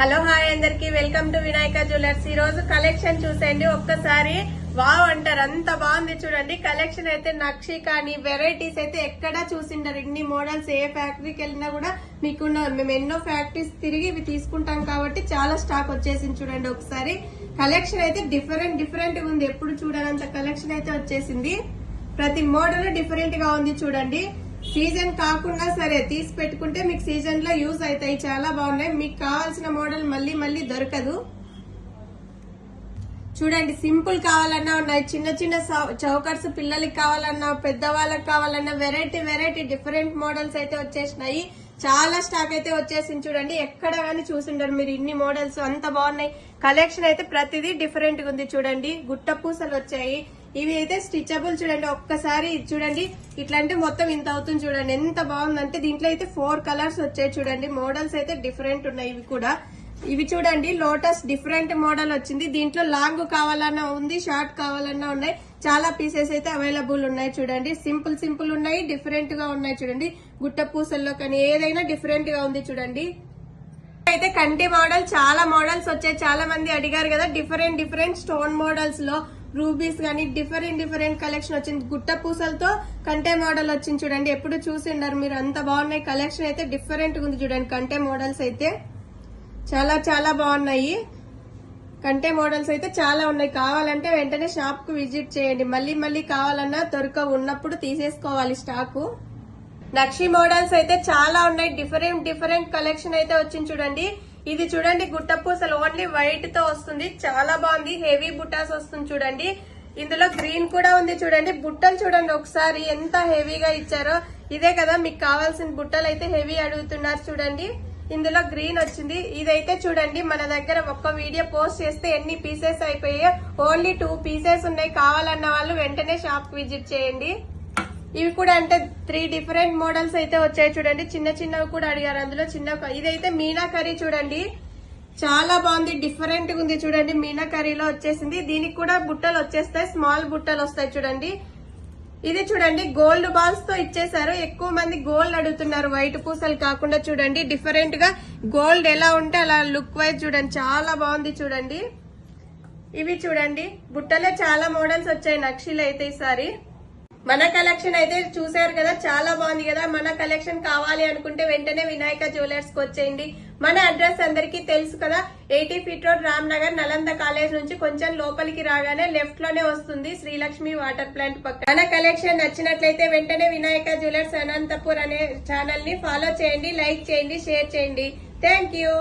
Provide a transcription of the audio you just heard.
Hello hi అందరికి welcome to Vinayaka jewellers. ఈ రోజు కలెక్షన్ చూసేయండి, ఒక్కసారి వావ్ అంటారు, అంత బాగుంది చూడండి. కలెక్షన్ అయితే నక్షి కానీ వెరైటీస్ అయితే ఎక్కడా చూసిండరు. ఇన్ని మోడల్స్ ఏ ఫ్యాక్టరీకి వెళ్ళినా కూడా మీకు మేము ఎన్నో ఫ్యాక్టరీస్ తిరిగి ఇవి తీసుకుంటాం కాబట్టి చాలా స్టాక్ వచ్చేసింది చూడండి. ఒకసారి కలెక్షన్ అయితే డిఫరెంట్ గా ఉంది, ఎప్పుడు చూడనంత కలెక్షన్ అయితే వచ్చేసింది. ప్రతి మోడల్ డిఫరెంట్ గా ఉంది చూడండి. సీజన్ కాకుండా సరే తీసి పెట్టుకుంటే మీకు సీజన్ లో యూజ్ అవుతాయి, చాలా బాగున్నాయి. మీకు కావాల్సిన మోడల్ మళ్ళీ దొరకదు చూడండి. సింపుల్ కావాలన్నా ఉన్నాయి, చిన్న చౌకర్స్ పిల్లలకి కావాలన్నా పెద్దవాళ్ళకి కావాలన్నా వెరైటీ డిఫరెంట్ మోడల్స్ అయితే వచ్చేసినాయి. చాలా స్టాక్ అయితే వచ్చేసింది చూడండి. ఎక్కడ కానీ చూసిండరు మీరు ఇన్ని మోడల్స్, అంత బాగున్నాయి. కలెక్షన్ అయితే ప్రతిదీ డిఫరెంట్ గా ఉంది చూడండి. గుట్ట పూసలు వచ్చాయి, ఇవి అయితే స్టిచబుల్ చూడండి. ఒక్కసారి చూడండి, ఇట్లా అంటే మొత్తం ఇంత అవుతుంది చూడండి. ఎంత బాగుందంటే దీంట్లో అయితే 4 కలర్స్ వచ్చాయి చూడండి. మోడల్స్ అయితే డిఫరెంట్ ఉన్నాయి. ఇవి కూడా ఇవి చూడండి, లోటస్ డిఫరెంట్ మోడల్ వచ్చింది. దీంట్లో లాంగ్ కావాలన్నా ఉంది, షార్ట్ కావాలన్నా ఉన్నాయి. చాలా పీసెస్ అయితే అవైలబుల్ ఉన్నాయి చూడండి. సింపుల్ ఉన్నాయి, డిఫరెంట్ గా ఉన్నాయి చూడండి. గుట్ట పూసల్లో కానీ ఏదైనా డిఫరెంట్ గా ఉంది చూడండి. అయితే కంటి మోడల్ చాలా మోడల్స్ వచ్చాయి, చాలా మంది అడిగారు కదా. డిఫరెంట్ స్టోన్ మోడల్స్ లో రూబీస్ గానీ డిఫరెంట్ కలెక్షన్ వచ్చింది. గుట్ట పూసలతో కంటే మోడల్ వచ్చింది చూడండి. ఎప్పుడు చూసిండారు మీరు, అంత బాగున్నాయి. కలెక్షన్ అయితే డిఫరెంట్ ఉంది చూడండి. కంటే మోడల్స్ అయితే చాలా బాగున్నాయి. కంటే మోడల్స్ అయితే చాలా ఉన్నాయి. కావాలంటే వెంటనే షాప్ కు విజిట్ చేయండి. మళ్ళీ కావాలన్నా దొరకవు, ఉన్నప్పుడు తీసేసుకోవాలి స్టాకు. నక్షి మోడల్స్ అయితే చాలా ఉన్నాయి. డిఫరెంట్ కలెక్షన్ అయితే వచ్చింది చూడండి. ఇది చూడండి, గుట్ట పూసలు ఓన్లీ వైట్ తో వస్తుంది, చాలా బాగుంది. హెవీ బుట్టాస్ వస్తుంది చూడండి. ఇందులో గ్రీన్ కూడా ఉంది చూడండి. బుట్టలు చూడండి ఒకసారి ఎంత హెవీగా ఇచ్చారో. ఇదే కదా మీకు కావాల్సిన బుట్టలు, అయితే హెవీ అడుగుతున్నారు చూడండి. ఇందులో గ్రీన్ వచ్చింది. ఇదైతే చూడండి, మన దగ్గర ఒక్క వీడియో పోస్ట్ చేస్తే ఎన్ని పీసెస్ అయిపోయాయో. ఓన్లీ 2 పీసెస్ ఉన్నాయి. కావాలన్న వాళ్ళు వెంటనే షాప్ విజిట్ చేయండి. ఇవి కూడా అంటే 3 డిఫరెంట్ మోడల్స్ అయితే వచ్చాయి చూడండి. చిన్నవి కూడా అడిగారు, అందులో ఇదైతే మీనాకరీ చూడండి, చాలా బాగుంది. డిఫరెంట్ గా ఉంది చూడండి. మీనాకరీలో వచ్చేసింది. దీనికి కూడా బుట్టలు వచ్చేస్తాయి, స్మాల్ బుట్టలు వస్తాయి చూడండి. ఇది చూడండి, గోల్డ్ బాల్స్ తో ఇచ్చేసారు. ఎక్కువ మంది గోల్డ్ అడుగుతున్నారు, వైట్ పూసలు కాకుండా చూడండి. డిఫరెంట్ గా గోల్డ్ ఎలా ఉంటే అలా లుక్ వైజ్ చూడండి, చాలా బాగుంది చూడండి. ఇవి చూడండి, బుట్టలే చాలా మోడల్స్ వచ్చాయి నక్షిలో అయితే ఈసారి. మన కలెక్షన్ అయితే చూసారు కదా, చాలా బాగుంది కదా. మన కలెక్షన్ కావాలి అనుకుంటే వెంటనే వినాయక జ్యువెలర్స్ కి వచ్చేయండి. మన అడ్రస్ అందరికీ తెలుసు కదా, 80 feet road, Ramnagar, Nalanda college నుంచి కొంచెం లోపలికి రాగానే లెఫ్ట్ లోనే వస్తుంది, శ్రీలక్ష్మి వాటర్ ప్లాంట్ పక్కన. మన కలెక్షన్ నచ్చినట్లయితే వెంటనే వినాయక జ్యువెలర్స్ అనంతపూర్ అనే ఛానల్ ని ఫాలో చేయండి, లైక్ చేయండి, షేర్ చేయండి. Thank you.